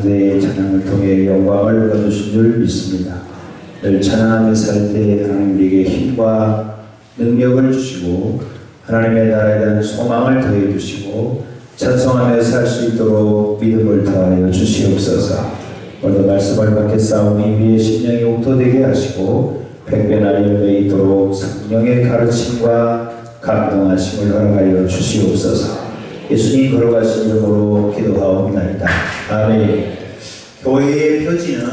찬양대 찬양을 통해 영광을 거두신 줄 믿습니다. 늘 찬양하며 살 때 하나님 우리에게 힘과 능력을 주시고 하나님의 나라에 대한 소망을 더해 주시고 찬송하며 살 수 있도록 믿음을 더하여 주시옵소서. 오늘 말씀을 받겠사오니 우리의 심령이 옥토되게 하시고 백배나 열매 있도록 성령의 가르침과 감동하심을 허락하여 주시옵소서. 예수님 걸어가신 이름으로 기도하옵나이다. 아멘. 교회의 표지는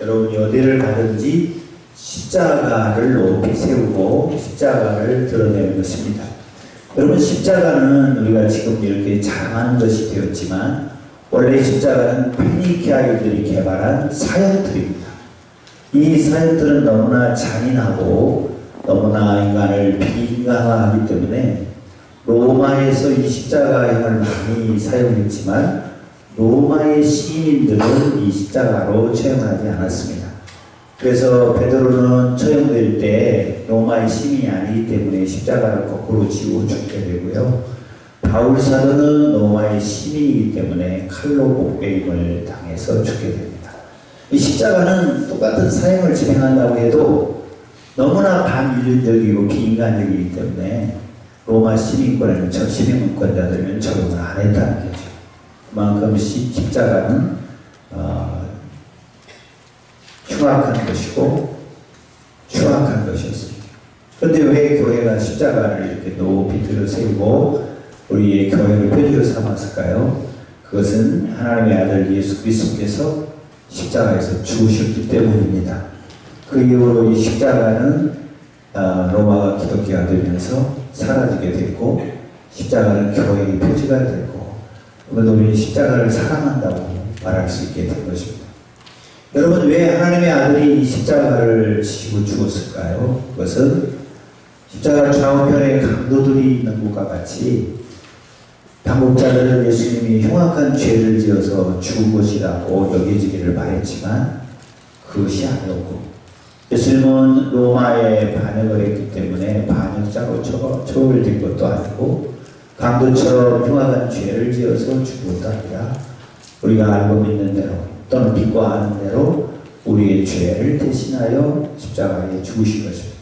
여러분이 어디를 가든지 십자가를 높이 세우고 십자가를 드러내는 것입니다. 여러분, 십자가는 우리가 지금 이렇게 자랑하는 것이 되었지만 원래 십자가는 페니키아인들이 개발한 사형틀입니다. 이 사형틀은 너무나 잔인하고 너무나 인간을 비인간화하기 때문에 로마에서 이 십자가형을 많이 사용했지만 로마의 시민들은 이 십자가로 처형하지 않았습니다. 그래서 베드로는 처형될 때 로마의 시민이 아니기 때문에 십자가를 거꾸로 지고 죽게 되고요. 바울 사도는 로마의 시민이기 때문에 칼로 목베임을 당해서 죽게 됩니다. 이 십자가는 똑같은 사형을 진행한다고 해도 너무나 반인륜적이고 비인간적이기 때문에 로마 시민권자들은 적용을 안 했다는 거죠. 그만큼 십자가는 흉악한 것이고 추악한 것이었습니다. 그런데 왜 교회가 십자가를 이렇게 높이 들어 세우고 우리의 교회를 표지로 삼았을까요? 그것은 하나님의 아들 예수 그리스도께서 십자가에서 죽으셨기 때문입니다. 그 이후로 이 십자가는 로마가 기독교가 되면서 사라지게 됐고 십자가는 교회의 표지가 됐고 우리는 십자가를 사랑한다고 말할 수 있게 된 것입니다. 여러분, 왜 하나님의 아들이 이 십자가를 지고 죽었을까요? 그것은 십자가 좌우편에 강도들이 있는 것과 같이 당국자들은 예수님이 흉악한 죄를 지어서 죽은 것이라고 여겨지기를 바랬지만 그것이 아니었고 예수님은 로마에 반역을 했기 때문에 반역자로 처벌된 것도 아니고 강도처럼 흉악한 죄를 지어서 죽은 것도 아니라 우리가 알고 믿는 대로 또는 믿고 아는 대로 우리의 죄를 대신하여 십자가에 죽으신 것입니다.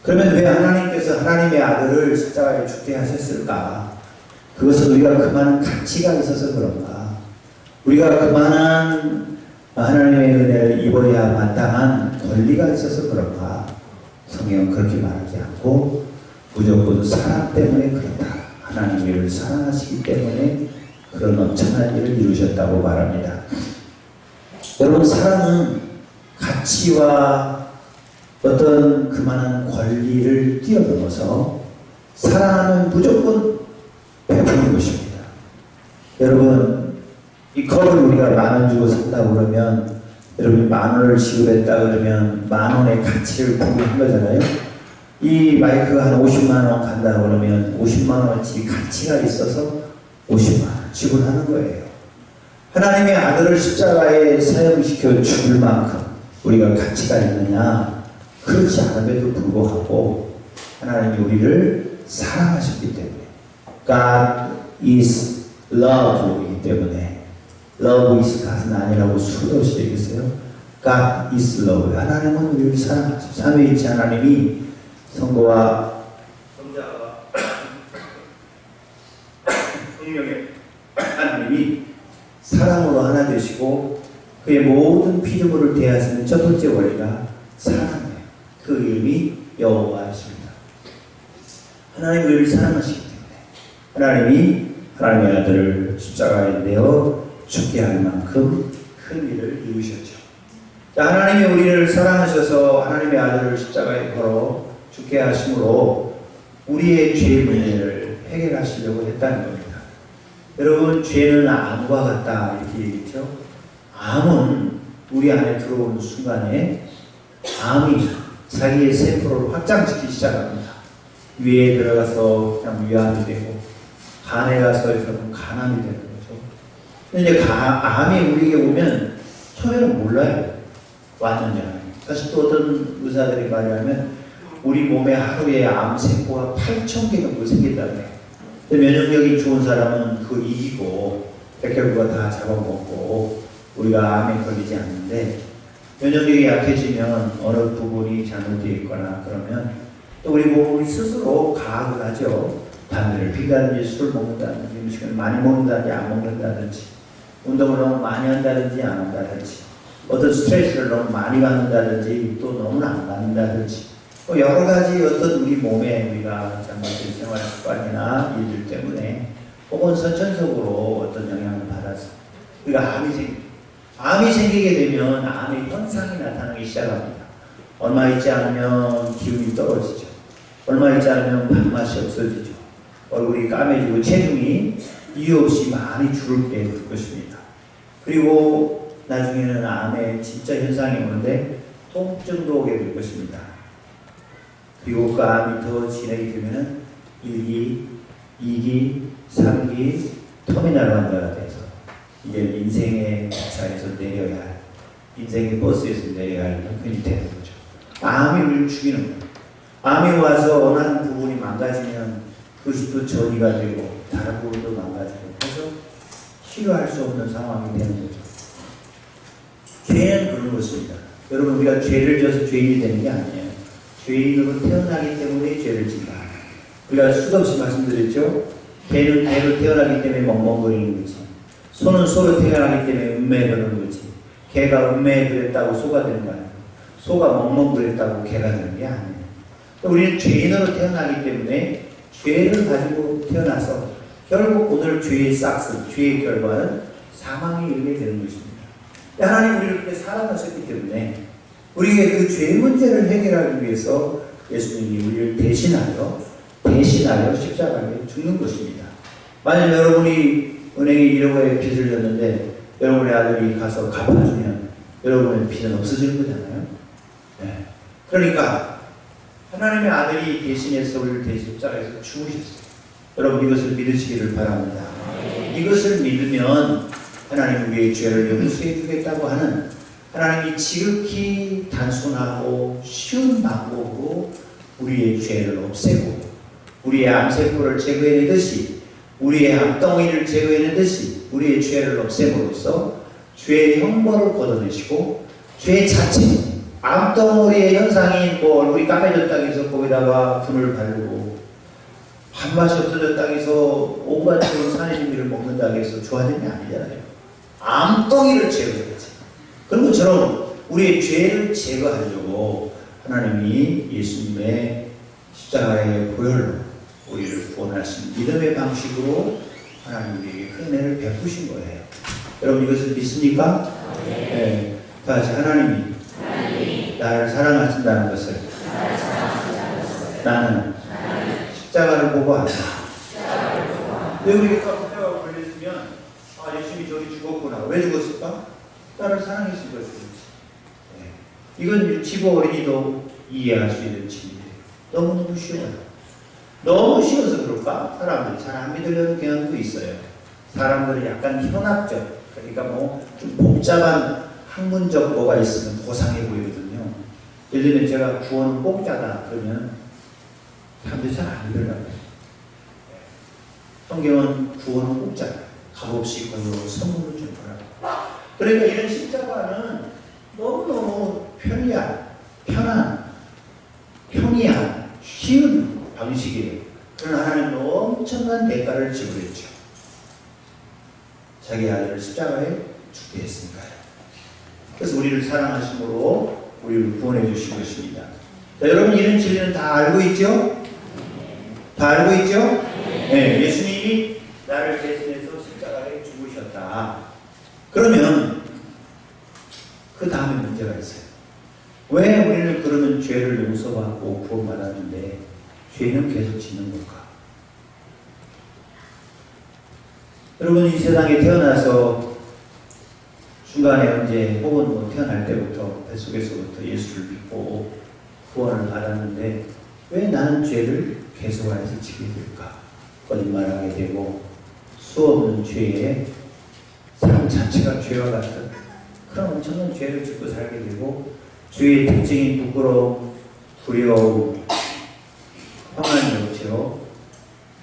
그러면 왜 하나님께서 하나님의 아들을 십자가에 죽게 하셨을까? 그것은 우리가 그만한 가치가 있어서 그런가? 우리가 그만한 하나님의 은혜를 입어야 마땅한 권리가 있어서 그런가? 성경은 그렇게 말하지 않고 무조건 사랑 때문에 그렇다. 하나님이 우리를 사랑하시기 때문에 그런 엄청난 일을 이루셨다고 말합니다. 여러분, 사랑은 가치와 어떤 그만한 권리를 뛰어넘어서 사랑하면 무조건 베푸는 것입니다. 여러분, 이 컵을 우리가 10,000원 주고 산다고 그러면 여러분이 10,000원을 지급했다 그러면 10,000원의 가치를 부여한 거잖아요. 이 마이크가 한 500,000원 간다 그러면 500,000원어치 가치가 있어서 500,000원 지불하는 거예요. 하나님의 아들을 십자가에 사형시켜 죽을 만큼 우리가 가치가 있느냐? 그렇지 않음에도 불구하고 하나님이 우리를 사랑하셨기 때문에 God is love이기 때문에 love is God은 아니라고 수도 없이 얘기했어요. God is love. 하나님은 우리를 사랑하십니다. 삼위일체 하나님이 성도와 성자와 성령의 하나님이 사랑으로 하나 되시고 그의 모든 피조물을 대하시는 첫 번째 원리가 사랑이에요. 그 이름이 여호와이십니다. 하나님 우리를 사랑하시기 때문에 하나님이 하나님의 아들을 십자가에 내어 죽게 할 만큼 큰 일을 이루셨죠. 하나님이 우리를 사랑하셔서 하나님의 아들을 십자가에 걸어 죽게 하심으로 우리의 죄 문제를 해결하시려고 했다는 겁니다. 여러분, 죄는 암과 같다 이렇게 얘기했죠. 암은 우리 안에 들어오는 순간에 암이 자기의 세포를 확장시키기 시작합니다. 위에 들어가서 그냥 위암이 되고 간에 가서 간암이 되는 거죠. 근데 이제 암이 우리에게 오면 처음에는 몰라요. 왔는지 안. 사실 또 어떤 의사들이 말하면 우리 몸에 하루에 암세포가 8,000개 정도 생긴다고 해요. 면역력이 좋은 사람은 그거 이기고 백혈구가 다 잡아먹고 우리가 암에 걸리지 않는데 면역력이 약해지면 어느 부분이 잘못되어 있거나 그러면 또 우리 몸이 스스로 가학을 하죠. 담배를 피다든지 술을 먹는다든지 음식을 많이 먹는다든지 안 먹는다든지 운동을 너무 많이 한다든지 안 한다든지 어떤 스트레스를 너무 많이 받는다든지 또 너무 안 받는다든지 또 여러 가지 어떤 우리 몸에 우리가 잘못된 생활 습관이나 일들 때문에 혹은 선천적으로 어떤 영향을 받아서 우리가 암이 생기게 되면 암의 현상이 나타나기 시작합니다. 얼마 있지 않으면 기운이 떨어지죠. 얼마 있지 않으면 밥맛이 없어지죠. 얼굴이 까매지고 체중이 이유 없이 많이 줄을 때 될 것입니다. 그리고 나중에는 암의 진짜 현상이 오는데 통증도 오게 될 것입니다. 그리고 그 암이 더 진행이 되면은 1기, 2기, 3기 터미널 환자가 돼서 이제 인생의 기차에서 내려야 할, 인생의 버스에서 내려야 할 형편이 되는 거죠. 암이 우리를 죽이는 거예요. 암이 와서 어느 한 부분이 망가지면 그것이 또 전이가 되고 다른 부분도 망가지고 해서 치료할 수 없는 상황이 되는 거죠. 죄는 그런 것입니다. 여러분 우리가 죄를 져서 죄인이 되는 게 아니에요. 죄인으로 태어나기 때문에 죄를 진다. 우리가 수도 없이 말씀드렸죠. 개는 개로 태어나기 때문에 멍멍거리는 거지. 소는 소로 태어나기 때문에 음매그러는 거지. 개가 음매그랬다고 소가 되는 거 아니에요. 소가 멍멍그랬다고 개가 되는 게 아니에요. 우리는 죄인으로 태어나기 때문에 죄를 가지고 태어나서 결국 오늘 죄의 싹스, 죄의 결과는 사망에 이르게 되는 것입니다. 하나님 우리를 그렇게 사랑하셨기 때문에 우리에게 그 죄의 문제를 해결하기 위해서 예수님이 우리를 대신하여 십자가에 죽는 것입니다. 만약 여러분이 은행에 1억의 빚을 졌는데 여러분의 아들이 가서 갚아주면 여러분의 빚은 없어지는 거잖아요. 네. 그러니까 하나님의 아들이 대신해서 우리를 십자가에서 죽으셨어요. 여러분 이것을 믿으시기를 바랍니다. 이것을 믿으면 하나님 우리의 죄를 용서해 주겠다고 하는 하나님이 지극히 단순하고 쉬운 방법으로 우리의 죄를 없애고 우리의 암세포를 제거해내듯이 우리의 암덩이를 제거해내듯이 우리의 죄를 없애므로써 죄의 형벌을 걷어내시고 죄 자체 암덩어리의 현상이 뭐 얼굴이 까매졌다고 해서 거기다가 분을 바르고 밥맛이 없어졌다고 해서 온갖 좋은 산해진미를 먹는다고 해서 좋아지는 게 아니잖아요. 암덩이를 제거해야지. 그런 것처럼 우리의 죄를 제거하려고 하나님이 예수님의 십자가의 보혈로 우리를 구원하신 믿음의 방식으로 하나님 우리에게 큰 은혜를 베푸신 거예요. 여러분 이것을 믿습니까? 네. 다시 하나님이 나를 사랑하신다는 것을 나는 십자가를 보고 안다. 왜 우리가 십자가가 걸렸으면 예수님이 저기 죽었구나. 왜 죽었을까? 나를 사랑해서 그렇지. 네. 이건 유치부 어린이도 이해할 수 있는 진리예요. 너무너무 쉬워요. 너무 쉬워서 그럴까? 사람들이 잘 안 믿으려는 경향도 있어요. 사람들이 약간 현학적, 그러니까 뭐 좀 복잡한 학문적 뭐가 있으면 고상해 보이거든요. 예를 들면 제가 구원은 공짜다 그러면 사람들이 잘 안 믿으려고 해요. 성경은 구원은 공짜다. 값없이 걸로 선물을 준 거라고. 그러니까 이런 십자가는 너무너무 편한, 쉬운 방식이에요. 그러나 하나님은 엄청난 대가를 지불했죠. 자기 아들을 십자가에 죽게 했으니까요. 그래서 우리를 사랑하심으로 우리를 구원해 주신 것입니다. 자, 여러분 이런 진리는 다 알고 있죠? 다 알고 있죠? 네, 예수님이 나를 대신해서 십자가에 죽으셨다. 그러면 그 다음에 문제가 있어요. 왜 우리는 그러면 죄를 용서받고 구원받았는데 죄는 계속 짓는 걸까? 여러분 이 세상에 태어나서 중간에 언제 혹은 뭐 태어날 때부터 뱃속에서부터 예수를 믿고 구원을 받았는데 왜 나는 죄를 계속해서 지게 될까? 거짓말하게 되고 수없는 죄에 삶 자체가 죄와 같은 그런 엄청난 죄를 짓고 살게 되고 죄의 특징이 부끄러움, 두려움, 평안 요청,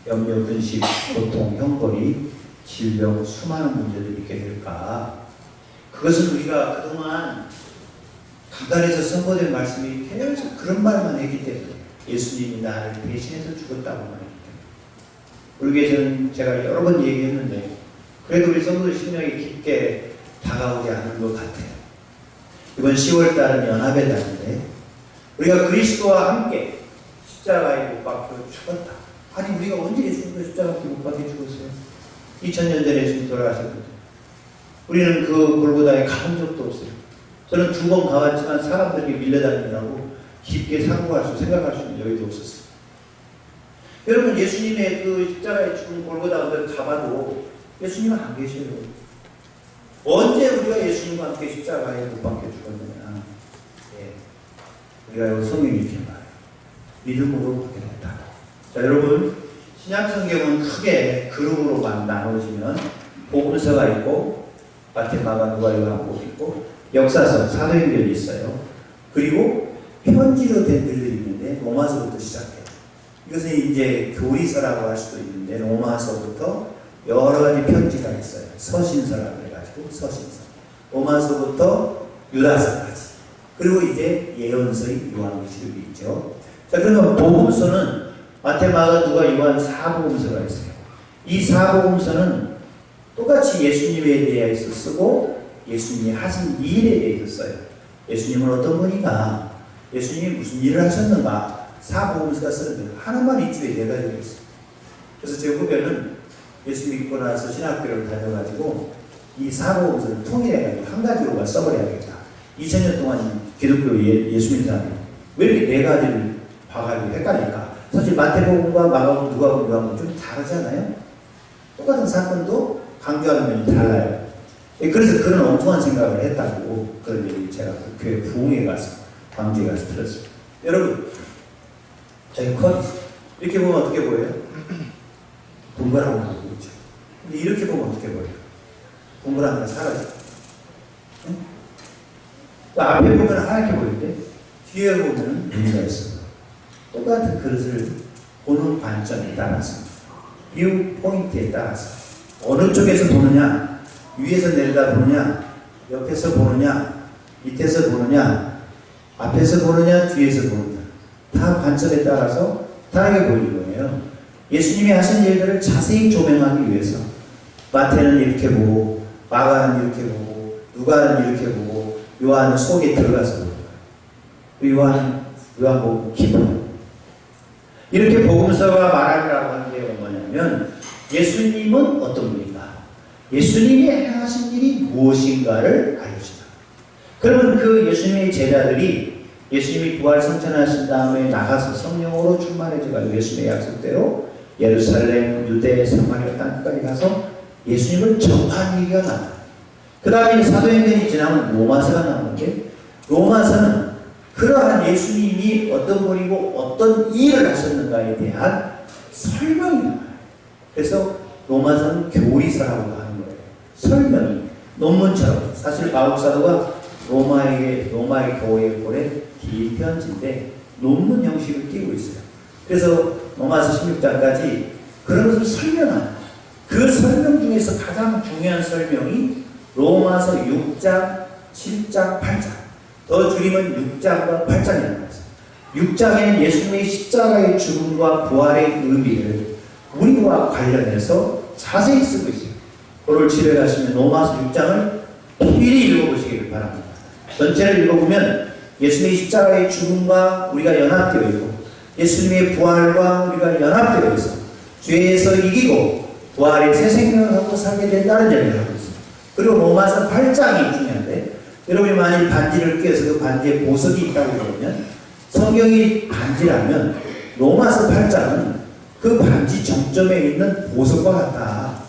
염려, 근심, 고통, 형벌이, 질병, 수많은 문제들이 있게 될까? 그것은 우리가 그동안 강단에서 선포된 말씀이 계속 그런 말만 했기 때문에 예수님이 나를 대신해서 죽었다고 말했기 때문에 우리 교회에서는 제가 여러 번 얘기했는데 그래도 우리 성도들 심령이 깊게 다가오지 않은 것 같아요. 이번 10월달은 연합의 달인데 우리가 그리스도와 함께 십자가에 못 박혀 죽었다. 아니 우리가 언제 예수님과 십자가에 못 박혀 죽었어요? 2000년 전에 예수님 돌아가셨거든요. 우리는 그 골고다에 가본 적도 없어요. 저는 2번 가봤지만 사람들에게 밀려다니느라고 깊게 생각할 수 있는 여유도 없었어요. 여러분 예수님의 그 십자가에 죽은 골고다 가봐도 예수님은 안 계셔요. 언제 우리가 예수님과 함께 십자가에 못 박혀 죽었느냐? 우리가 여기 성경이 이렇게 말해요. 믿음으로 받게 됐다. 자, 여러분 신약성경은 크게 그룹으로만 나눠지면 복음서가 있고 마태마가 누가 요한복음 있고 역사서 사도행전이 있어요. 그리고 편지로 된 글들이 있는데 로마서부터 시작해요. 이것은 이제 교리서라고 할 수도 있는데 로마서부터 여러 가지 편지가 있어요. 서신서라고 해가지고 서신서. 로마서부터 유다서까지. 그리고 이제 예언서의 요한계시록이 있죠. 자, 그러면 복음서는 마태마가 누가 요한 사복음서가 있어요. 이 사복음서는 똑같이 예수님에 대해서 쓰고 예수님이 하신 일에 대해서 써요. 예수님은 어떤 분인가? 예수님이 무슨 일을 하셨는가? 사복음서가 쓰는데 하나만 이주에 네 가지가 있어요. 그래서 제 후배는 예수 믿고 나서 신학교를 다녀가지고 이 사복음서를 통일해가지고 한 가지로만 써버려야겠다. 2000년 동안 기독교 예수 믿는 사람이 왜 이렇게 네 가지를 봐가지고 헷갈릴까? 사실 마태복음과 마가복음, 누가복음, 요한복음 좀 다르잖아요. 똑같은 사건도 강조하는 면이 달라요. 그래서 그런 엉뚱한 생각을 했다고 그런 얘기를 제가 그 교회 부흥에 가서 광주에 가서 들었어요. 여러분 저희 컷 이렇게 보면 어떻게 보여요? 동그라미 보고 있죠. 근데 이렇게 보면 어떻게 보여요? 동그라미가 사라져. 응? 앞에 보면 하얗게 보이는데 뒤에 보면 무늬가 있어요. 똑같은 그릇을 보는 관점에 따라서 뷰 포인트에 따라서 어느 쪽에서 보느냐, 위에서 내려다 보느냐, 옆에서 보느냐, 밑에서 보느냐, 앞에서 보느냐, 뒤에서 보느냐, 다 관점에 따라서 다르게 보이는 거예요. 예수님이 하신 일들을 자세히 조명하기 위해서 마태는 이렇게 보고 마가는 이렇게 보고 누가는 이렇게 보고 요한은 속에 들어가서 보는 거예요. 요한복음 깊어요. 이렇게 복음서가 말하라고 하는 게 뭐냐면 예수님은 어떤 분인가? 예수님이 행하신 일이 무엇인가를 알려준다. 그러면 그 예수님의 제자들이 예수님이 부활 성천하신 다음에 나가서 성령으로 충만해져가지고 예수님의 약속대로 예루살렘, 유대, 사마리아 땅까지 가서 예수님을 전파한 얘기가 나와요. 그 다음에 사도행전이 지나면 로마서가 나오는데 로마서는 그러한 예수님이 어떤 분이고 어떤 일을 하셨는가에 대한 설명이 나와요. 그래서 로마서는 교리서라고 하는 거예요. 설명이 논문처럼. 사실 마옥사도가 로마의 교회에 보낸 긴 편지인데 논문 형식을 띄고 있어요. 그래서 로마서 16장까지 그런 것을 설명하는 그 설명 중에서 가장 중요한 설명이 로마서 6장, 7장, 8장. 더 줄이면 6장과 8장이라고 했어요. 6장에는 예수님의 십자가의 죽음과 부활의 의미를 우리와 관련해서 자세히 쓰고 있어요. 그걸 집에 가시면 로마서 6장을 필히 읽어보시기를 바랍니다. 전체를 읽어보면 예수님의 십자가의 죽음과 우리가 연합되어 있고 예수님의 부활과 우리가 연합되어 있어 죄에서 이기고 부활의 새 생명을 갖고 살게 된다는 얘기를 하고 있어요. 그리고 로마서 8장이 중요한데 여러분이 만일 반지를 껴서 그 반지에 보석이 있다고 그러면 성경이 반지라면 로마서 8장은 그 반지 정점에 있는 보석과 같다.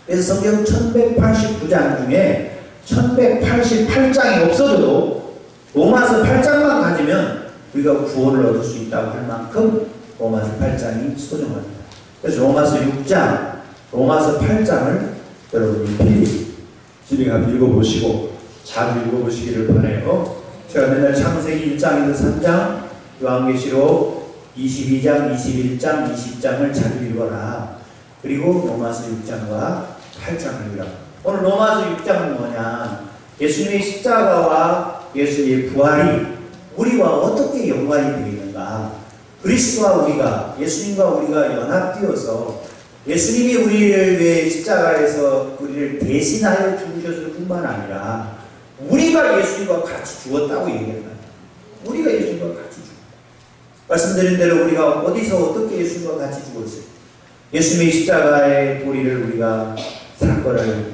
그래서 성경 1189장 중에 1188장이 없어도 로마서 8장만 가지면 우리가 구원을 얻을 수 있다고 할 만큼 로마서 8장이 소중합니다. 그래서 로마서 6장, 로마서 8장을 여러분이 필히 집에 가서 읽어보시고 자주 읽어보시기를 바라요. 제가 맨날 창세기 1장에서 3장, 요한계시록 22장, 21장, 20장을 자주 읽어라. 그리고 로마서 6장과 8장을 읽어라. 오늘 로마서 6장은 뭐냐? 예수님의 십자가와 예수님의 부활이 우리와 어떻게 연관이 되어 있는가? 그리스도와 우리가, 예수님과 우리가 연합되어서 예수님이 우리를 위해 십자가에서 우리를 대신하여 죽으셨을 뿐만 아니라 우리가 예수님과 같이 죽었다고 얘기합니다. 우리가 예수님과 같이 죽었다. 말씀드린 대로 우리가 어디서 어떻게 예수님과 같이 죽었어요? 예수님의 십자가의 도리를 우리가 사건을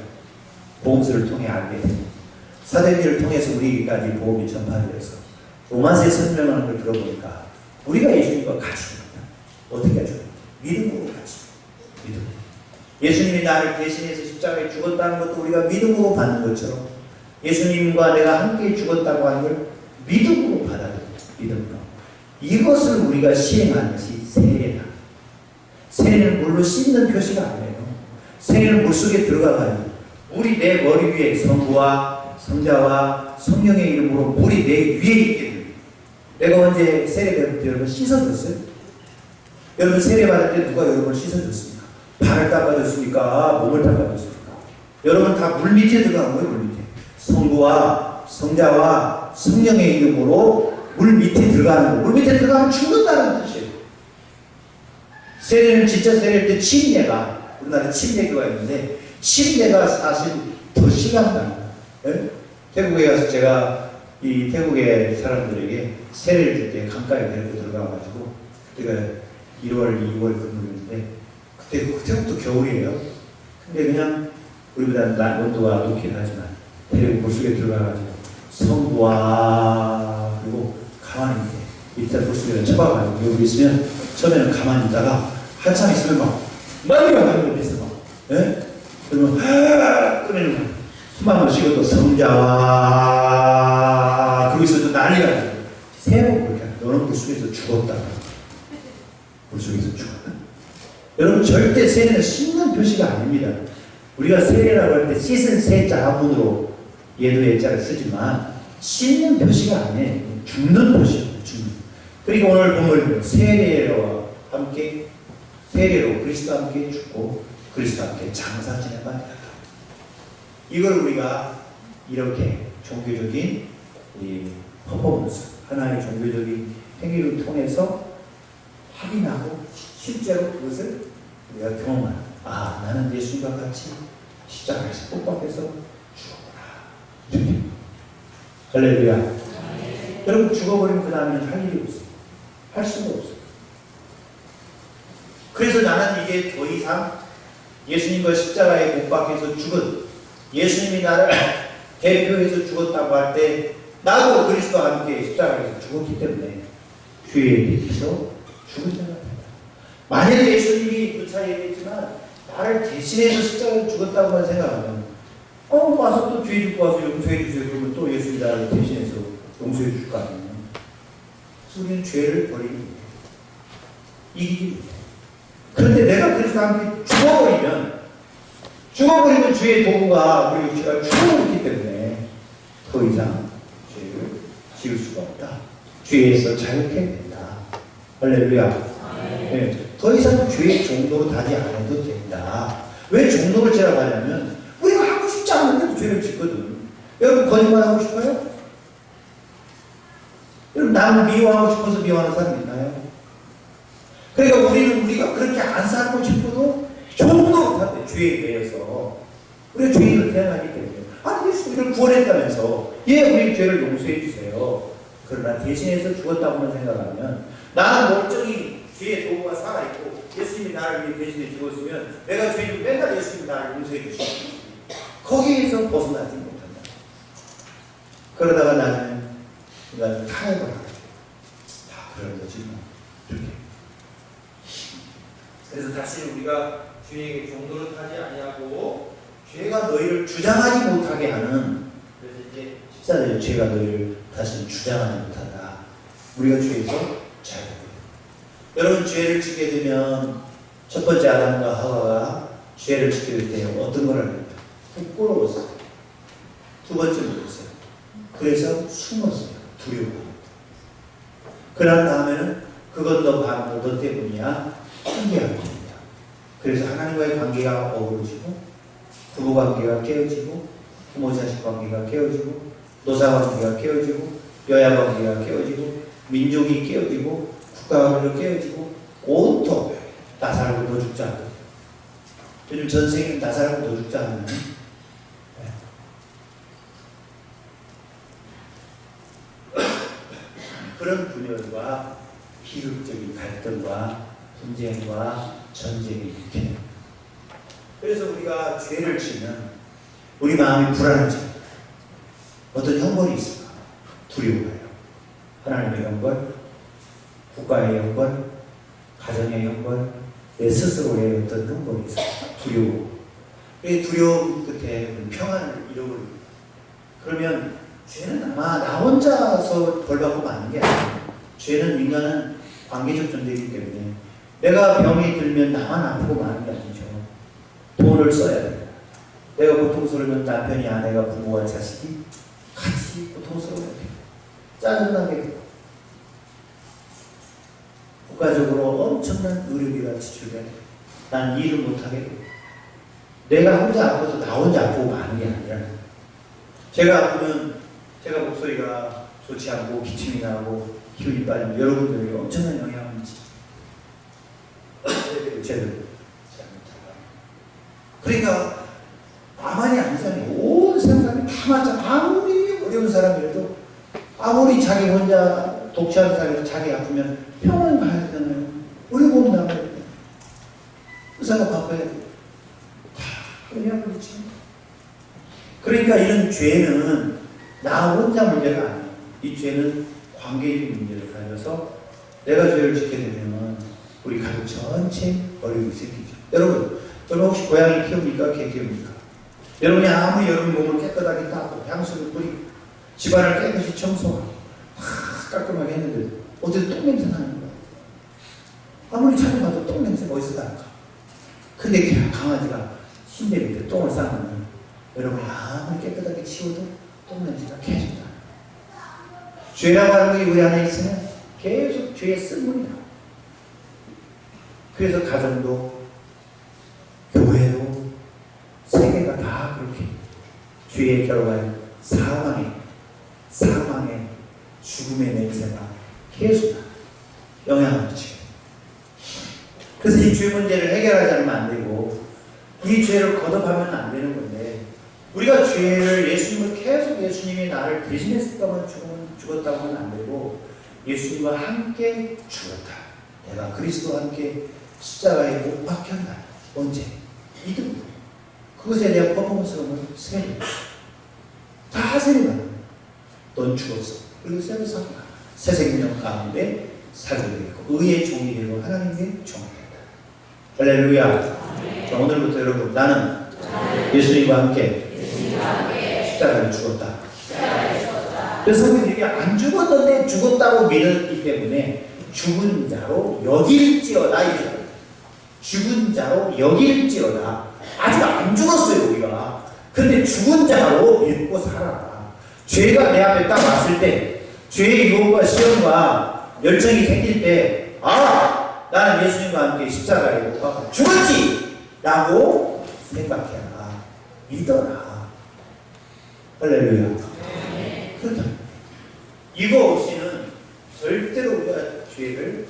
복음서를 통해 알게 됩니다. 사도행전을 통해서 우리까지 복음이 전파되어서 로마서에 설명하는 걸 들어보니까 우리가 예수님과 같이 죽었다. 어떻게 하죠? 믿음으로 같이 죽었다. 믿음. 예수님이 나를 대신해서 십자가에 죽었다는 것도 우리가 믿음으로 받는 것처럼 예수님과 내가 함께 죽었다고 하는 걸 믿음으로 받아들여요. 믿음으로. 이것을 우리가 시행하는 것이 세례다. 세례는 물로 씻는 표시가 아니에요. 세례는 물속에 들어가가지고 물이 내 머리 위에 성부와 성자와 성령의 이름으로 물이 내 위에 있게 됩니다. 내가 언제 세례 받을 때 여러분 씻어줬어요? 여러분 세례 받을 때 누가 여러분을 씻어줬습니까? 발을 닦아줬습니까? 몸을 닦아줬습니까? 여러분 다 물 밑에 들어간 거예요. 물 밑에. 성부와 성자와 성령의 이름으로 물 밑에 들어가는 거. 물 밑에 들어가면 죽는다는 뜻이에요. 세례는 진짜 세례할 때 침례가, 우리나라에 침례교가 있는데 침례가 사실 더 심합니다. 네? 태국에 가서 제가 이 태국의 사람들에게 세례를 줄 때 강가에 데리고 들어가가지고 그때가 1월, 2월 근무였는데 그때부터 겨울이에요. 근데 그냥 우리보다 온도가 높긴 하지만 데리고 물속에 들어가가지고 성부와 그리고 가만히 밑에 물속에 쳐박아가지고 여기 있으면 처음에는 가만히 있다가 한참 있으면 막 많이 옆에서 막 예? 그러면 끄내는 거예요. 숨한번 쉬고 또 성자와 거기서 또 난리가 나요. 세 번 그렇게 하는 너는 물속에서 죽었다. 물속에서 죽었다. 여러분 절대 세례는 씻는 표시가 아닙니다. 우리가 세례라고 할 때 씻은 세자 한문으로 예도 예자를 쓰지만 씻는 표시가 아니에요. 죽는 표시입니다. 죽는. 그리고 오늘 보면 세례와 함께 세례로 그리스도와 함께 죽고 그리스도와 함께 장사 지내만 이걸 우리가 이렇게 종교적인 이 퍼포먼스, 하나의 종교적인 행위를 통해서 확인하고 실제로 그것을 우리가 경험하는. 아, 나는 예수님과 같이 십자가에서 못 박혀서 죽었구나. 할렐루야. 여러분 죽어버리면 그 다음에는 할 일이 없어요. 할 수가 없어요. 그래서 나는 이제 더 이상 예수님과 십자가에 못 박혀서 죽은 예수님이 나를 대표해서 죽었다고 할 때 나도 그리스도와 함께 십자가에서 죽었기 때문에 주의 대표에서 죽은 자가 된다. 만약에 예수님이 누차 얘기했지만 나를 대신해서 십자가에 죽었다고만 생각하면 와서 또 죄 짓고 와서 용서해 주세요. 그러면 또 예수님이 나를 대신해서 용서해 줄 거 아니에요. 우리는 죄를 버리기 위해 이기기 위해. 그런데 내가 그리스도와 함께 죽어버리면 주의 도구가 우리 육체가 죽어버리기 때문에 더 이상 죄를 지을 수가 없다. 죄에서 자유케 된다. 할렐루야. 네. 더 이상 죄의 종로로 다지 않아도 된다. 왜 종로를 제라고 하냐면 우리가 하고 싶지 않은데도 죄를 짓거든. 여러분 거짓말 하고 싶어요? 여러분 나는 미워하고 싶어서 미워하는 사람 있나요? 그러니까 우리가 그렇게 안 살고 싶어도 종로로 타대. 죄에 대해서 우리가 죄인을 태어나기 때문에 아니 예수 우리를 구원했다면서 우리 죄를 용서해 주세요. 그러나 대신해서 죽었다고만 생각하면 나는 멀쩡히 죄의 도구가 살아있고 예수님이 나를 위해 대신해 죽었으면 내가 죄인을 맨날 예수님이 나를 용서해 주시고 거기에서 벗어나지 못한다. 그러다가 나는 타협을 하게 다 그런 거지 뭐. 이렇게. 그래서 다시 우리가 주에게 종로를 타지 아니하고 죄가 너희를 주장하지 못하게 하는. 그래서 이제 14절에 죄가 너희를 다시 주장하지 못한다. 우리가 죄에서 자유하고. 여러분 죄를 짓게 되면 첫 번째 아담과 하와가 죄를 짓게 될 때 어떤 걸 합니까? 부끄러웠어요. 두 번째 뭐였어요? 그래서 숨었어요. 두려워. 그런 다음에는 그건 너 바로 너 때문이야. 포기하게 됩니다. 그래서 하나님과의 관계가 어우러지고 부부관계가 깨어지고 부모 자식 관계가 깨어지고 노사 관계가 깨어지고 여야 관계가 깨어지고 민족이 깨어지고 국가가 깨어지고 온통 나 살고 너 죽자. 요즘 전생에 나 살고 너 죽자 하는 그런 분열과 비극적인 갈등과 분쟁과 전쟁이 일으키는. 그래서 우리가 죄를 지으면 우리 마음이 불안해집니다. 어떤 형벌이 있을까? 두려워요. 하나님의 형벌, 국가의 형벌, 가정의 형벌, 내 스스로의 어떤 형벌이 있어요. 두려워. 이 두려움 끝에 평안을 잃어버립니다. 그러면 죄는 아마 나 혼자서 벌받고 마는 게 아니에요. 죄는 인간은 관계적 존재이기 때문에 내가 병이 들면 나만 아프고 마는 게 아니죠. 돈을 써야 돼요. 내가 고통스러우면 남편이, 아내가, 부모와 자식이 같이 고통스러워야 돼요. 짜증나게 되고 국가적으로 엄청난 의료비가 지출돼요. 난 일을 못하게 되고 내가 혼자 아파서 나 혼자 아프고 마는 게 아니라 제가 아프면 제가 목소리가 좋지 않고 기침이 나고 기운이 빠지면 여러분들에게 엄청난 영향을 미치죠. 그러니까 나만이 아니잖아요. 온 세상이 다 맞아. 아무리 어려운 사람이라도 아무리 자기 혼자 독취하는 사람이라도 자기 아프면 병원 가야 되잖아요. 의료보험 나가야 돼요. 의사가 바꿔야 돼요. 다 영향을 미치죠. 그러니까 이런 죄는 나 혼자 문제가 아니에요. 이 죄는 관계적인 문제를 가져서 내가 죄를 짓게 되면 우리 가족 전체 어려움이 생기죠. 여러분 혹시 고양이 키웁니까? 개 키웁니까? 여러분이 아무리 여러분 몸을 깨끗하게 닦고 향수를 뿌리고 집안을 깨끗이 청소하고 깔끔하게 했는데 어디서 똥냄새 나는 거야. 아무리 찾아봐도 똥냄새가 어디서 날까? 근데 강아지가 침대 밑에 똥을 싸면 여러분이 아무리 깨끗하게 치워도 똥냄새가 계속 나요. 죄라고 하는 게 우리 안에 있으면 계속 죄의 쓴물이 나요. 그래서 가정도 교회도 세계가 다 그렇게 죄의 결과에 사망의 죽음의 냄새가 계속 나요. 영향을 미쳐요. 그래서 이 죄 문제를 해결하지 않으면 안 되고 이 죄를 거듭하면 안 되는 건데 우리가 죄를 예수님을 계속 예수님이 나를 대신했다면 죽었다고 하면 안 되고 예수님과 함께 죽었다. 내가 그리스도와 함께 십자가에 못 박혔다. 언제? 믿음으로. 그것에 대한 퍼포먼스로는 세례. 다 세례받아. 넌 죽었어. 그리고 세례 사고 새 생명 가운데 살게 되고 의의 종이 되고 하나님의 종이 된다. 할렐루야. 자, 오늘부터 여러분 나는 예수님과 함께 십자가에 죽었다. 그래서 성경이 안 죽었는데 죽었다고 믿었기 때문에 죽은 자로 여길지어다. 죽은 자로 여길지어다. 아직 안 죽었어요 우리가. 근데 죽은 자로 믿고 살아라. 죄가 내 앞에 딱 왔을 때 죄의 유혹과 시험과 열정이 생길 때 나는 예수님과 함께 십자가에 못 박혀 죽었지! 라고 생각해라. 믿어라. 할렐루야. 그렇다. 이거 없이는 절대로 우리가 죄를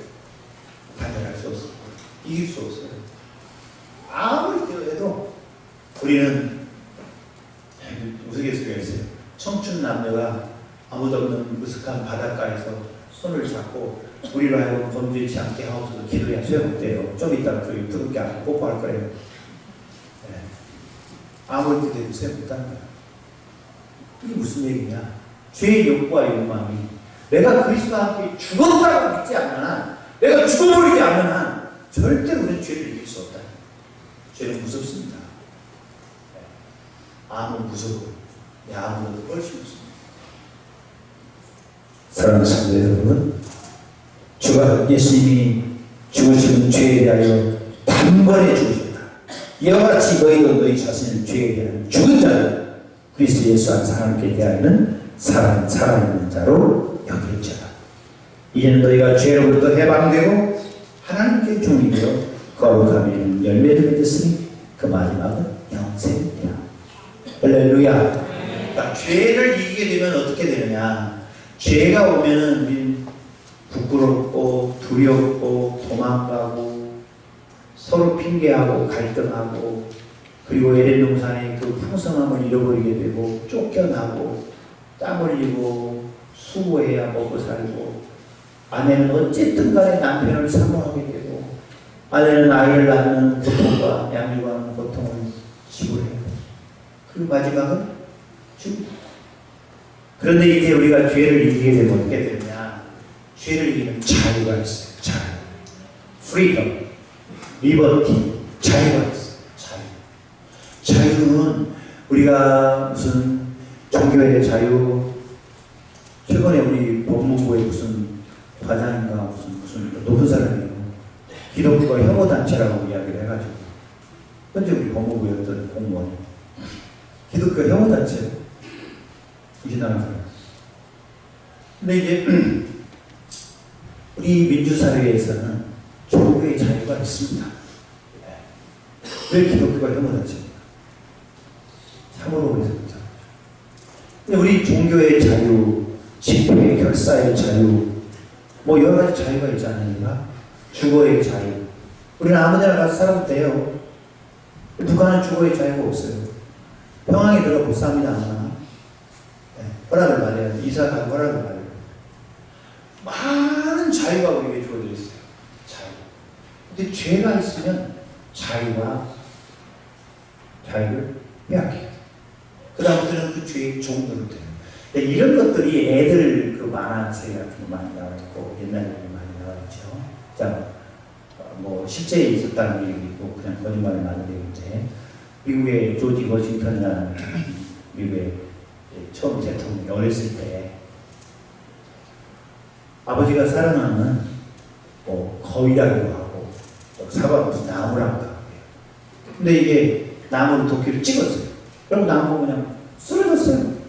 단련할 수 없습니다. 이길 수 없어요. 아무리 기도해도 우리는 우스갯소리가 있어요. 청춘 남녀가 아무도 없는 으슥한 바닷가에서 손을 잡고 우리로 하여금 범죄치 않게 하옵소서 기도해야 소용없대요. 좀 이따가 저희 부럽게 안 뽀뽀할 거예요. 네. 아무리 기도해도 소용없다는 거야. 이게 무슨 얘기냐? 죄의 욕구와 욕망이 내가 그리스도와 함께 죽었다고 믿지 않는 한, 내가 죽어버리지 않는 한 절대로 우리는 죄를 이길 수 없다. 죄는 무섭습니다. 암은 무서워. 암은 훨씬 무섭습니다. 사랑하는 성도 여러분, 주가 예수님이 죽으시는 죄에 대하여 단번에 죽으셨다. 이와 같이 너희도 너희 자신을 죄에 대한 죽은 자를 그리스도 예수 안에서 하나님께 대하여는 살아있는 자로 여길지어다. 이제는 너희가 죄로부터 해방되고 하나님께 종이 되어 거룩함의 열매를 맺었으니 그 마지막은 영생이라. 할렐루야. 그러니까 죄를 이기게 되면 어떻게 되느냐? 죄가 오면은 우린 부끄럽고 두렵고 도망가고 서로 핑계하고 갈등하고 그리고 에덴 동산의 그 풍성함을 잃어버리게 되고 쫓겨나고 땀 흘리고 수고해야 먹고 살고 아내는 어쨌든 간에 남편을 사모하게 되고 아내는 아이를 낳는 고통과 양육하는 고통을 지불해야 돼. 그리고 마지막은 죽음. 그런데 이제 우리가 죄를 이기게 되면 어떻게 되느냐? 죄를 이기면 자유가 있어요. 자유. freedom, liberty, 자유가 있어요. 자유는 우리가 무슨 종교의 자유, 최근에 우리 법무부의 무슨 과장인가 무슨 높은 사람이에요. 기독교가 혐오단체라고 이야기를 해가지고 현재 우리 법무부였던 공무원 기독교 혐오단체 이진하는 사람. 근데 이제 우리 민주사회에서는 종교의 자유가 있습니다. 왜 기독교가 혐오단체입니까? 참으로 그래서 그렇죠. 근데 우리 종교의 자유, 집회, 결사의 자유, 뭐 여러 가지 자유가 있지 않습니까? 주거의 자유. 우리는 아무데나 가서 살아도 돼요. 누가는 주거의 자유가 없어요. 평양에 들어 못 삽니다. 네, 허락을 받아야 돼. 이사 가고 허락을 받아야 돼. 많은 자유가 우리에게 주어져 있어요. 자유. 근데 죄가 있으면 자유를 빼앗겨요. 그 다음부터는 그 죄의 종도로 돼요. 이런 것들이 애들 그 만화책 같은 거 많이 나와 있고 옛날에 많이 나와 있죠. 자, 뭐 실제 있었다는 얘기고 그냥 거짓말을 많이 되는데 미국의 조지 워싱턴이라는 미국의 처음 대통령이 어렸을 때 아버지가 사랑하는 뭐 거위라기도 하고 사과 무슨 나무라고 하고요. 근데 이게 나무로 도끼를 찍었어요. 그리고 나무가 그냥 쓰러졌어요.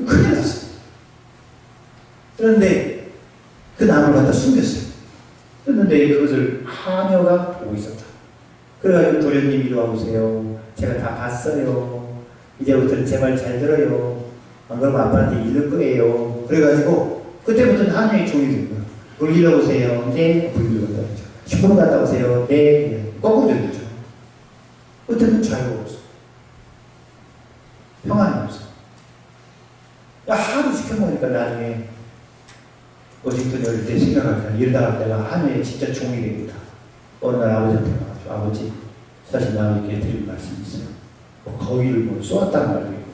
큰일 났어요. 그런데 그 나무를 갖다 숨겼어요. 그런데 그것을 하녀가 보고 있었다. 그래가지고 도련님 이리 와보세요. 제가 다 봤어요. 이제부터는 제 말 잘 들어요. 안 그러면 아빠한테 잃을 거예요. 그래가지고 그때부터는 하녀의 종이 된 거예요. 불 일러오세요. 네. 불 일러온다. 식구로 갔다 오세요. 네. 거꾸로 된 거죠. 그때는 자유가 없어. 평안이 없어. 하도 시켜먹으니까 나중에 워싱턴이 어릴 때 생각하니까 이러다가 내가 하늘에 진짜 종이 되겠다. 어느 날 아버지한테 가가지고 아버지 사실 나는 이렇게 드릴 말씀이 있어요. 뭐 거위를 뭐 쏘았다는 말이에요.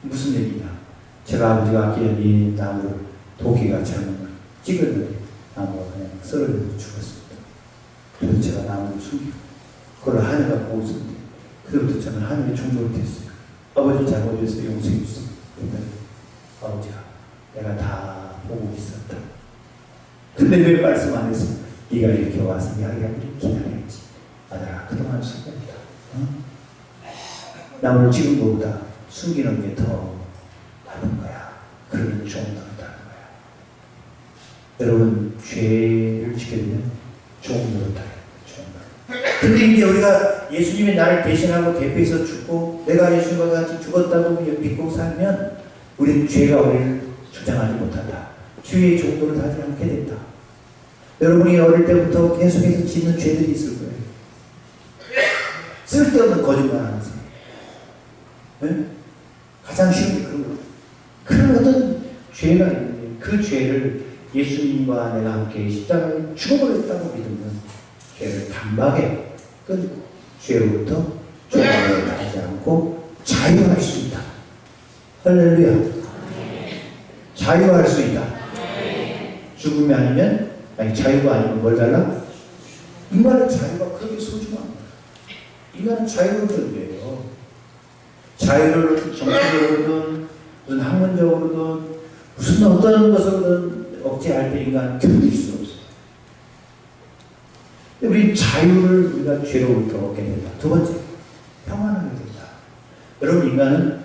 무슨 얘기냐. 제가 아버지가 아끼는 이 나무를 도끼가 잘못 찍었는데 나무가 그냥 썰어져서 죽었습니다. 그래서 제가 나무를 숨기고 그걸 하늘가 보고 있었는데 그때부터 저는 하늘의 종족이 됐어요. 아버지 잘못해서 용서해 주세요. 그랬더니 아버지가 내가 다 보고 있었다. 근데 왜 말씀 안 했어? 네가 이렇게 와서 이야기하기를 기다렸지. 아들아 그동안 수고했다. 응? 나무를 찍은 것보다 숨기는 게 더 나은 거야. 그러면 좀 더 나은 거야. 여러분 죄를 지게 되면 종으로 따요. 근데 이제 우리가 예수님이 나를 대신하고 대표해서 죽고 내가 예수님과 같이 죽었다고 믿고 살면 우리는 죄가 우리를 주장하지 못한다. 죄의 종도를 하지 않게 된다. 여러분이 어릴 때부터 계속해서 짓는 죄들이 있을 거예요. 쓸데없는 거짓말하는 사람. 네? 가장 쉬운 게 그런 거. 그런 어떤 죄가 있는데 그 죄를 예수님과 내가 함께 십자가에 죽어버렸다고 믿으면 죄를 단박에 끊고 죄로부터 조각을 가지 않고 자유할 수 있다. 할렐루야. 자유할 수 있다. 죽음이 아니면 아니 자유가 아니면 뭘 달라? 인간의 자유가 그렇게 소중한 거야. 인간은 자유를 존재해요. 자유를 정치적으로든 무슨 학문적으로든 무슨 어떤 것으로든 억제할 때 인간은 견딜 수 없어요. 우리 자유를 우리가 죄로부터 얻게 된다. 두 번째, 평안하게 된다. 여러분 인간은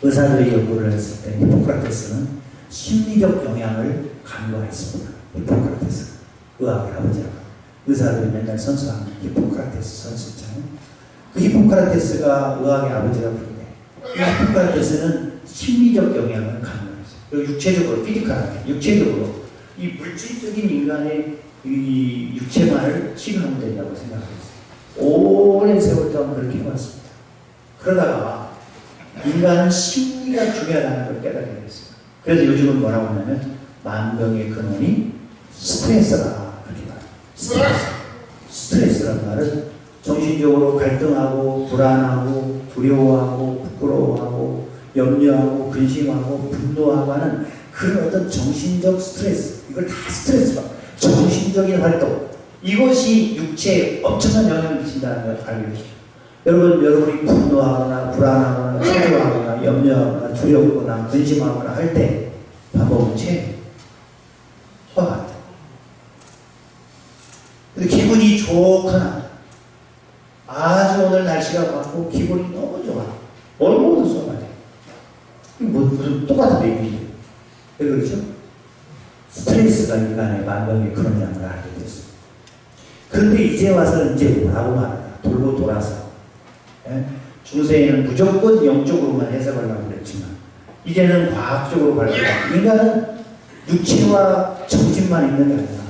의사들이 연구를 했을 때 히포크라테스는 심리적 영향을 간과했습니다. 히포크라테스 의학의 아버지라고 의사들이 맨날 선수하는 히포크라테스 선수 있잖아요. 그 히포크라테스가 의학의 아버지라고 부르네. 이 히포크라테스는 심리적 영향을 강요했어요. 그리고 육체적으로, 피지컬하게, 육체적으로 이 물질적인 인간의 이 육체만을 치료하면 된다고 생각했어요. 오랜 세월 동안 그렇게 해왔습니다. 그러다가 인간은 심리가 중요하다는 걸 깨닫게 됐어요. 그래서 요즘은 뭐라고 하냐면 만병의 근원이 스트레스라 그렇게 말해요. 스트레스라는 말은 정신적으로 갈등하고 불안하고 두려워하고 부끄러워하고 염려하고 근심하고 분노하고 하는 그런 어떤 정신적 스트레스, 이걸 다 스트레스다. 정신적인 활동, 이것이 육체에 엄청난 영향을 미친다는 걸 알고 계십시오. 여러분이 분노하거나 불안하거나 초조하거나 염려하거나 두렵거나 근심하거나 할 때 밥 먹은 채 화가 안 돼. 근데 기분이 좋거나 아주 오늘 날씨가 맑고 기분이 너무 좋아. 뭘 먹어도 쏘아야 돼. 무슨 똑같은 얘기예요. 왜 그러죠? 스트레스가 인간의 만병의 그런 양을 알게 됐어요. 그런데 이제 와서 이제 뭐라고 말하냐. 돌로 돌아서. 예? 중세에는 무조건 영적으로만 해석하려고 그랬지만 이제는 과학적으로 발표하고 인간은 육체와 정신만 있는 게 아니라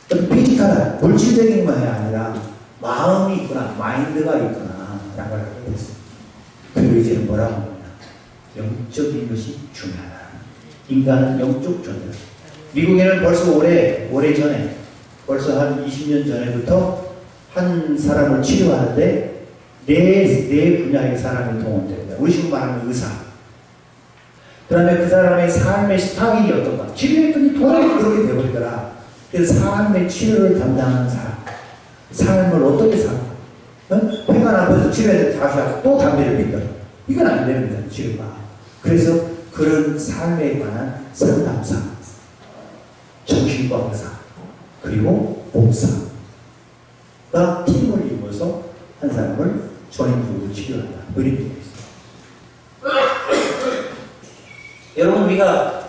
어떤 피지컬한 물질적인 것이 아니라 마음이 있구나, 마인드가 있구나 라고 알게 됐어요. 그리고 이제는 뭐라고 하냐. 영적인 것이 중요하다. 인간은 영적 존재. 미국에는 벌써 오래전에 벌써 한 20년 전에부터 한 사람을 치료하는데 네 분야의 사람이 동원됩니다. 우리 식으로 말하면 의사. 그 다음에 그 사람의 삶의 스타일이 어떤가. 치료했더니 도저히 그렇게 되어버리더라. 그래서 삶의 치료를 담당하는 사람. 삶을 어떻게 살아? 배가 나빠서 치료해서 다시 와서 또 담배를 핀다. 이건 안 됩니다. 치료가. 그래서 그런 삶에 관한 상담사, 정신과 의사, 그리고 목사가 팀을 이루어서 한 사람을 전인적으로 치료한다. 이런 뜻이 있어요. 여러분, 우리가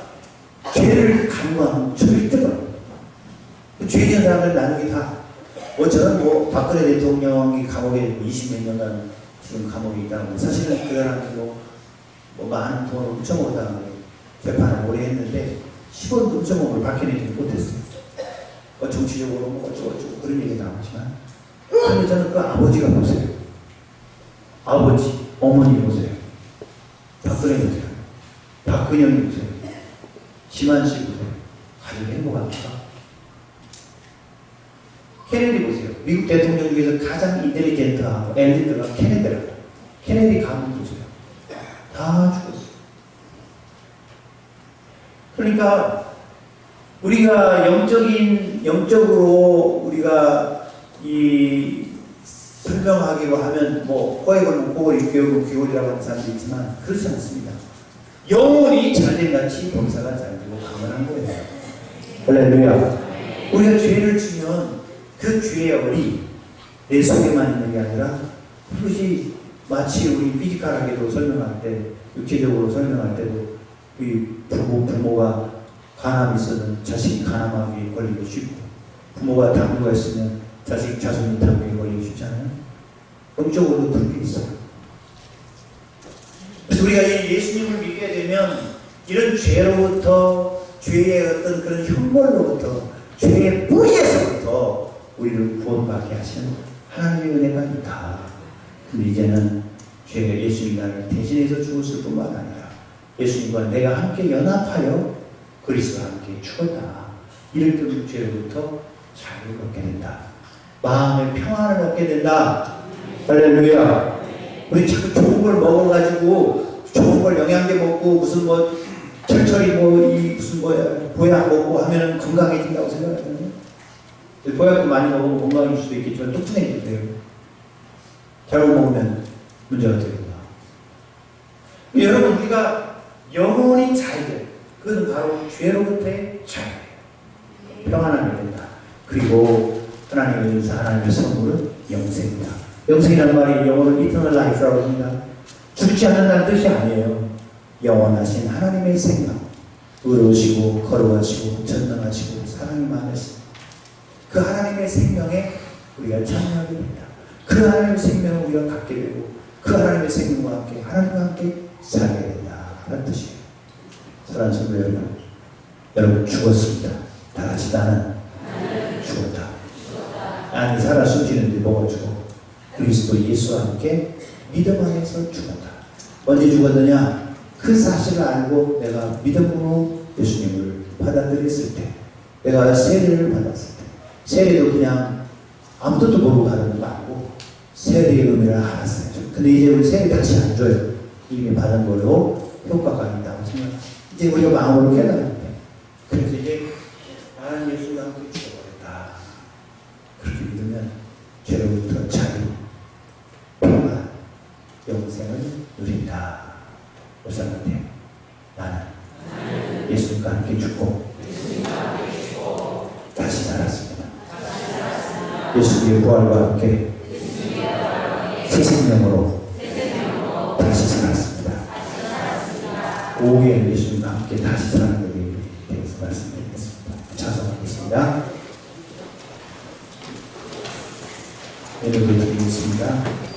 죄를 간과하면 절대로 죄 지은 사람들 나누기 다 저는 박근혜 대통령이 감옥에 20몇 년간 지금 감옥에 있다고 사실은 그 사람이 많은 돈을 훔쳐먹었다는 재판을 오래 했는데 10원도 훔쳐먹은 걸 밝혀내지 못했어요. 정치적으로 어쩌고저쩌고 그런 얘기 나오지만 근데 저는 그 아버지가 보세요. 아버지, 어머니 보세요. 박근혜 보세요. 박근영이 보세요. 심한씨 보세요. 가족이 행복합니까? 케네디 보세요. 미국 대통령 중에서 가장 인텔리젠트하고 엘리트가 케네디라고. 케네디 가문 보세요. 다 죽었어요. 그러니까 우리가 영적으로 우리가 이 설명하기로 하면 코에 걸면 코골이, 귀골이라고 하는 사람도 있지만 그렇지 않습니다. 영혼이 잘된 같이 범사가 잘되고 강건한 거예요. 할렐루야. 우리가 죄를 지면 그 죄의 열이 내 속에만 있는 게 아니라 그것이 마치 우리 피지컬하게도 설명할 때, 육체적으로 설명할 때도 이 부모가 간암이 있으면 자식이 간암하게 걸리기 쉽고 부모가 당뇨가 있으면 자식이 자손이 당뇨에 걸리기 쉽잖아요. 영적으로도 그렇게 있어요. 그래서 우리가 이 예수님을 믿게 되면 이런 죄로부터, 죄의 어떤 그런 형벌로부터, 죄의 뿌리에서부터 우리를 구원받게 하시는 하나님의 은혜가 있다. 근데 이제는 죄가 예수님 나를 대신해서 죽었을 뿐만 아니라 예수님과 내가 함께 연합하여 그리스도와 함께 죽었다. 이럴 때는 죄로부터 자유를 얻게 된다. 마음의 평안을 얻게 된다. 할렐루야. 우리 자꾸 좋은 걸 먹어가지고 좋은 걸 영양제 먹고 무슨 철철이 무슨 보약 먹고 하면은 건강해진다고 생각하거든요. 보약도 많이 먹으면 건강해질 수도 있겠지만 뚱뚱해지세요. 잘못 먹으면 문제가 됩니다. 여러분, 우리가 영원히 자유돼. 그것은 바로 죄로부터의 자유. 평안하게 된다. 그리고 하나님의 은사, 하나님의 선물은 영생이다. 영생이라는 말이 영어로 eternal life라고 합니다. 죽지 않는다는 뜻이 아니에요. 영원하신 하나님의 생명, 의로우시고 거룩하시고 전능하시고 사랑이 많으신 그 하나님의 생명에 우리가 참여하게 된다. 그 하나님의 생명을 우리가 갖게 되고 그 하나님의 생명과 함께 하나님과 함께 살게 된다는 뜻이에요. 사랑하는 성도 여러분 죽었습니다. 다 같이 나는 죽었다. 아니 살아 숨지는데 뭐가 죽어? 그리스도 예수와 함께 믿음 안에서 죽었다. 언제 죽었느냐? 그 사실을 알고 내가 믿음으로 예수님을 받아들였을 때, 내가 세례를 받았을 때, 세례도 그냥 아무것도 모르고 받은 거 아니고 세례의 의미를 알았어요. 근데 이제 우리 세례 다시 안 줘요. 이미 받은 걸로 효과가 있다고 생각해요. 이제 우리가 마음으로 깨달았는데, 그래서 이제 나는 예수와 함께 죽어버렸다. 그렇게 믿으면 죄로부터 자유, 평안, 영생을 누린다. 오사한테 나는 예수님과 함께 죽고 다시 살았습니다. 예수님의 부활과 함께 새 생명으로 다시 살았습니다. 오후에 예수님과 함께 다시 사는 것에 대해서 말씀드리겠습니다. 찬송하겠습니다. 예배를 드리겠습니다.